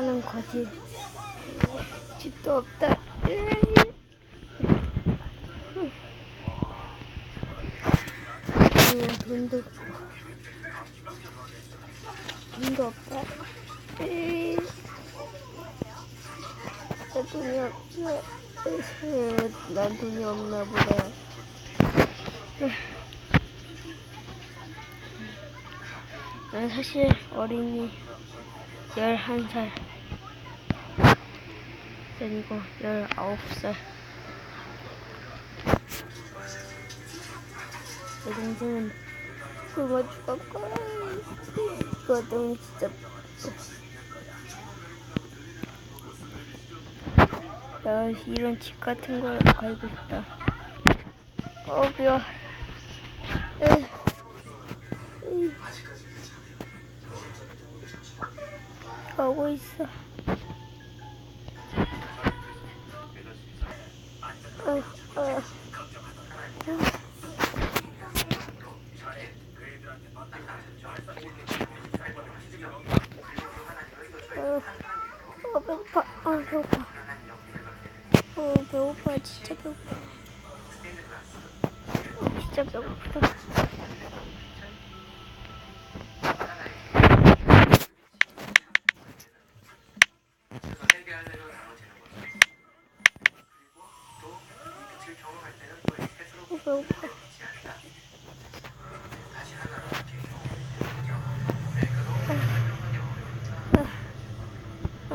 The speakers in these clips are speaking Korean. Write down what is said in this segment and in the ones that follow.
하는 거지. 집도 없다. 돈도 없다. 나 돈이 없어. 난 돈이 없나 보다. 난 사실 어린이 11살 그리고 19살. 내 동생은 굶어 죽었고 그것도 진짜 나 이런 집 같은 걸 가지고 싶다. 미워. 가고 있어. 배고파. 배고파. 배고파. 진짜 배고파. 진짜 배고프다.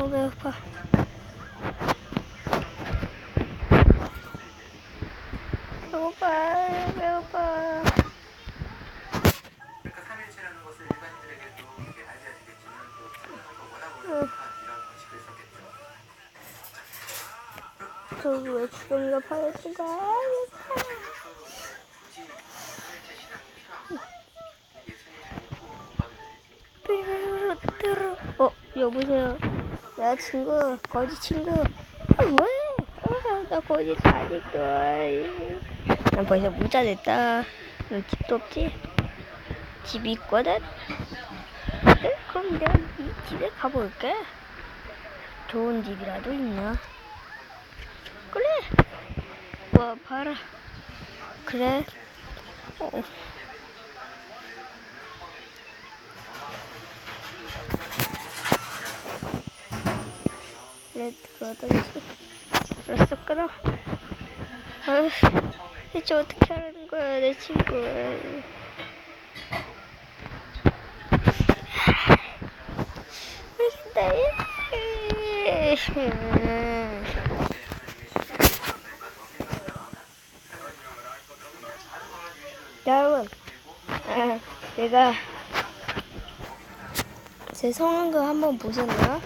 배고파. 배고파. 배고파. 왜 주둥이가 파였을까? 여보세요. 야, 친구, 거지 친구. 왜? 나 거지 아직도. 난 벌써 부자 됐다. 너 집도 없지? 집이 있거든? 그래? 그럼 내가 이 집에 가볼게. 좋은 집이라도 있나? 그래. 와, 봐라. 그래. 그거 어떡하지? 알았어, 끊어. 대체 어떻게 하는 거야, 내 친구. 여러분, 내가 제 성한 거 한번 보셨나요?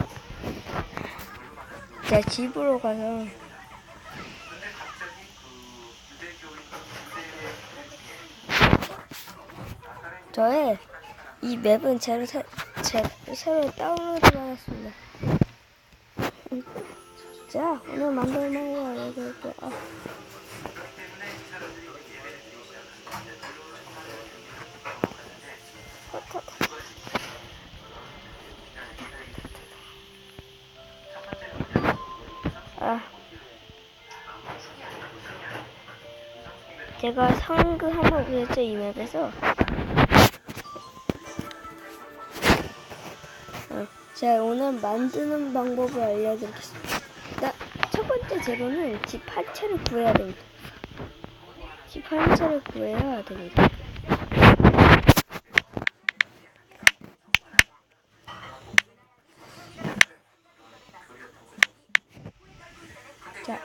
제가 집으로 가서 저의 이 맵은 새로 다운로드 받았습니다. 자, 오늘 만들어놓은 거 여기 제가 상그 한번 보였죠, 이 맵에서. 제가 오늘 만드는 방법을 알려드리겠습니다. 첫 번째 재료는 집 한 채를 구해야 됩니다. 집 한 채를 구해야 됩니다. 자,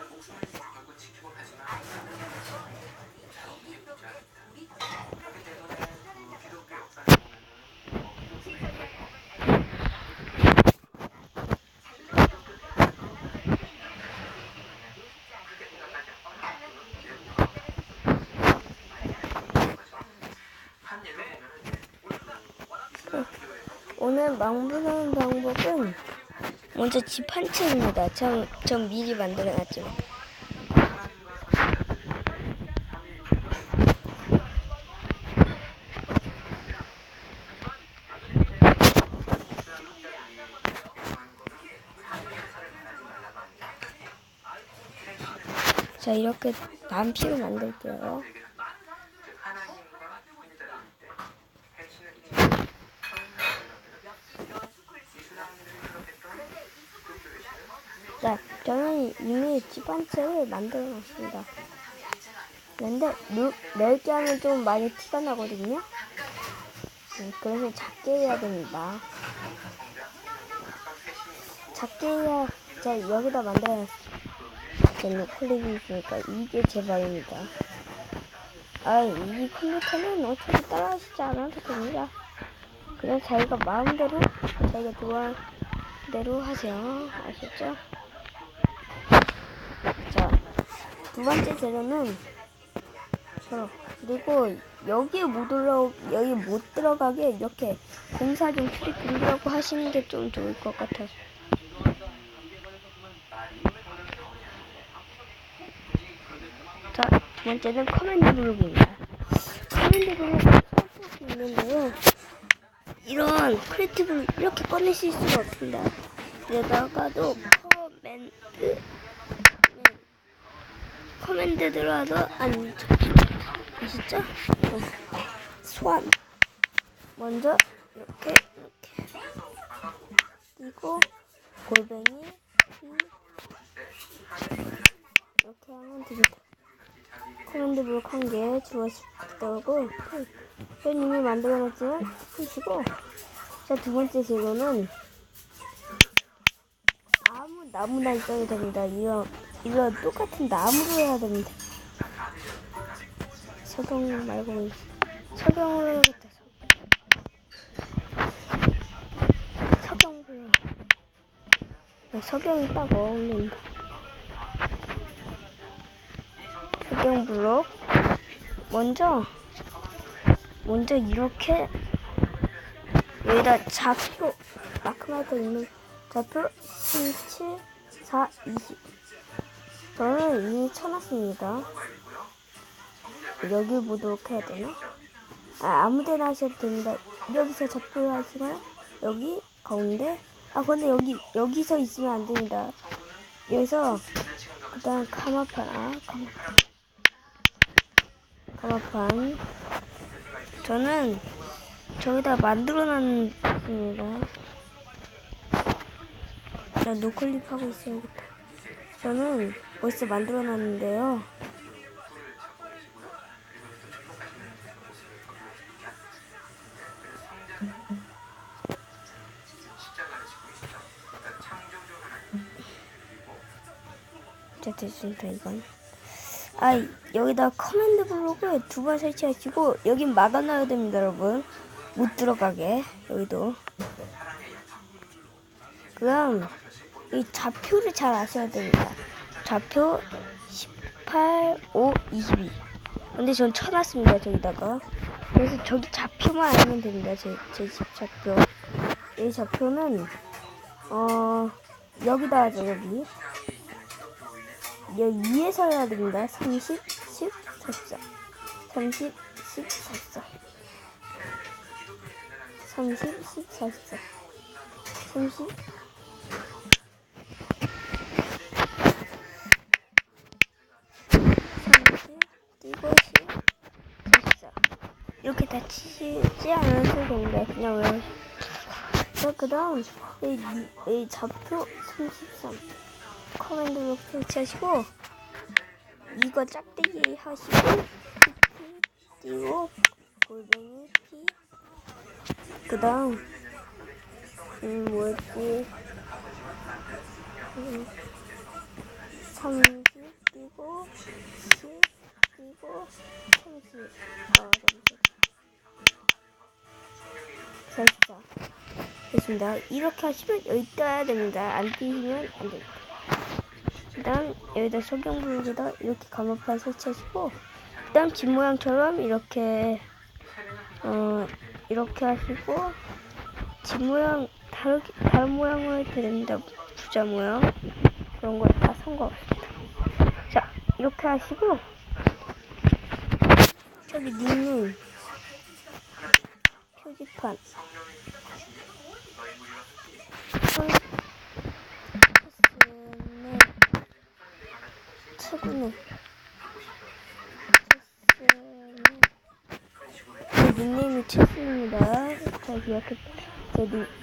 오늘 만드는 방법은 먼저 집 한 채입니다. 전 미리 만들어놨죠. 자, 이렇게 남피를 만들게요. 자, 저는 이미 집 한 채를 만들어 놨습니다. 그런데 넓게 하면 좀 많이 티가 나거든요. 그래서 작게 해야 됩니다. 작게 해야, 자, 여기다 만들어놨어요. 노클릭이 있으니까 이게 제 말입니다. 이 컴퓨터는 어차피 따라하시지 않아도 됩니다. 그냥 자기가 마음대로, 자기가 좋아하는 대로 하세요. 아셨죠? 자, 두 번째 재료는 그리고 여기에 여기 못 들어가게 이렇게 공사 좀 트릭이라고 하시는 게 좀 좋을 것 같아요. 자, 두 번째는 커맨드 블록입니다. 커맨드 블록을 쓸 수 있는데요. 이런 크리에이티브 블록 이렇게 꺼내실 수가 없습니다. 여기다가도 커맨드 들어와도 안 아시죠? 소환. 먼저 이렇게 그리고 골뱅이 이렇게 하면 되겠다. 커맨드 블록 한 개 주었을 거고 이미 만들어놨지만 푸시고. 자, 두 번째 재료는 아무 나무나 있어도 됩니다. 이런 똑같은 나무로 해야 됩니다. 석영 말고 석영으로 해야겠다. 석영으로. 석영이 딱 어울린다. 석영 블록. 먼저 이렇게 여기다 좌표 마크마크 있는 좌표 17, 4, 20. 저는 이미 쳐놨습니다. 여기 보도록 해야 되나? 아무데나 하셔도 됩니다. 여기서 좌표 하시나요? 여기 가운데. 근데 여기서 있으면 안 됩니다. 여기서 그다음 가마판. 가마판. 저는 저기다 만들어 놨습니다. 자, 노클릭하고 있어야겠다. 저는 벌써 만들어 놨는데요. 자, 됐습니다. 이건. 여기다 커맨드 블록을 2번 설치하시고 여긴 막아놔야 됩니다, 여러분. 못 들어가게. 여기도. 그럼 이 좌표를 잘 아셔야 됩니다. 좌표 18, 5, 22. 근데 전 쳐놨습니다, 저기다가. 그래서 저기 좌표만 알면 됩니다. 제 집 좌표. 이 좌표는 여기다 하죠. 여기 위에서 해야 됩니다. 30, 10, 14. 30, 10, 14. 30, 10, 14. 30. 그리고 10, 14. 이렇게 다 치지 않으셔도 됩니다. 그냥 외우시면. 자, 그 다음 이 좌표 33 커맨드로 설치하시고 이거 짝대기 하시고 띄고 골뱅이 P. 그 다음 뭐였지? 30 띄고 10 띄고 30. 됐어. 됐습니다. 이렇게 하시면 여기 떠야 됩니다. 안 띄시면 안 됩니다. 일단 여기다 석영블록에다 이렇게 가마판 설치하시고 그다음 집 모양처럼 이렇게 하시고 집 모양 다른 모양으로 해도 됩니다. 부자 모양 그런 거 다 상관없습니다. 자, 이렇게 하시고 저기 닉네임 표지판 최근에 체스입니다. 자, 이렇게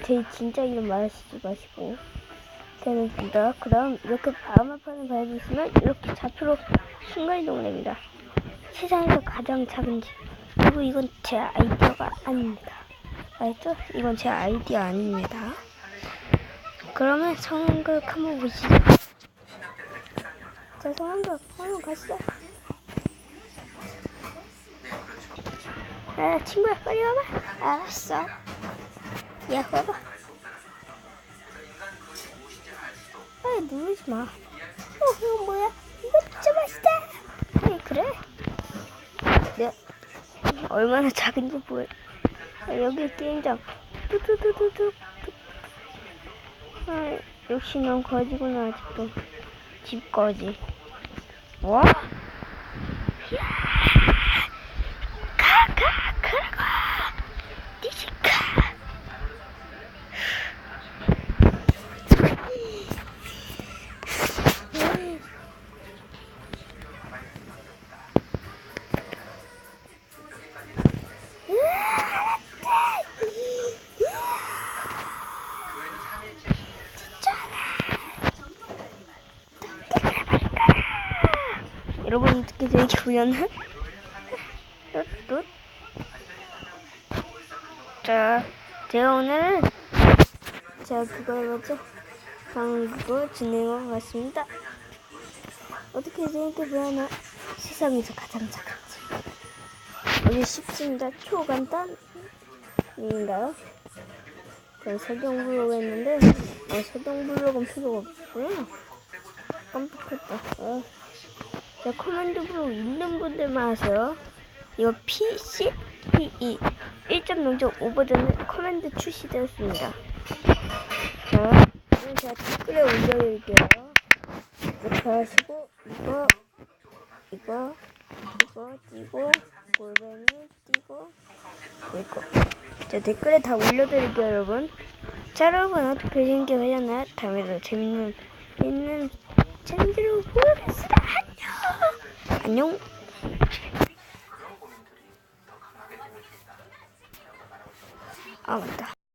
제 진짜 이름 말하시지 마시고 되겠습니다. 그 다음 이렇게 다음판을 밟으시면 이렇게 좌표로 순간이동을 합니다. 세상에서 가장 작은 집. 그리고 이건 제 아이디어가 아닙니다. 알죠? 이건 제 아이디어 아닙니다. 그러면 성황극 한번 보시죠. 자, 성황극 한번 가시죠. 아, 친구야, 빨리 와봐. 알았어. 야, 와봐. 아, 누르지 마. 이거 뭐야? 이거 진짜 맛있다. 아이, 그래? 내가 얼마나 작은지 보여. 아, 여기 게임장. 뚜뚜뚜뚜뚜. 아, 역시 넌 거지구나, 아직도. 집 거지. 뭐? 그러고 니시카. 여러분 어떻게 저에게 보였나? 자, 제가 오늘은 그거 해봤죠? 그거 진행한 것 같습니다. 어떻게 재밌게 보였나? 세상에서 가장 작은 집. 이게 쉽습니다. 초간단입니다. 전 설정 블로그 했는데 설정 블로그는 필요가 없고요. 깜빡했다. 자, 커맨드 블로그 있는 분들만 하세요. 이거 PC, PE 1.0.5 버전은 커맨드 출시되었습니다. 자, 이건 제가 댓글에 올려드릴게요. 이렇게 하시고, 이거 띄고, 골뱅이 띄고, 이거. 자, 댓글에 다 올려드릴게요, 여러분. 자, 여러분, 어떻게 재밌게 보셨나요? 다음에도 재밌는 채널로 보겠습니다. 안녕. 아, 맞다.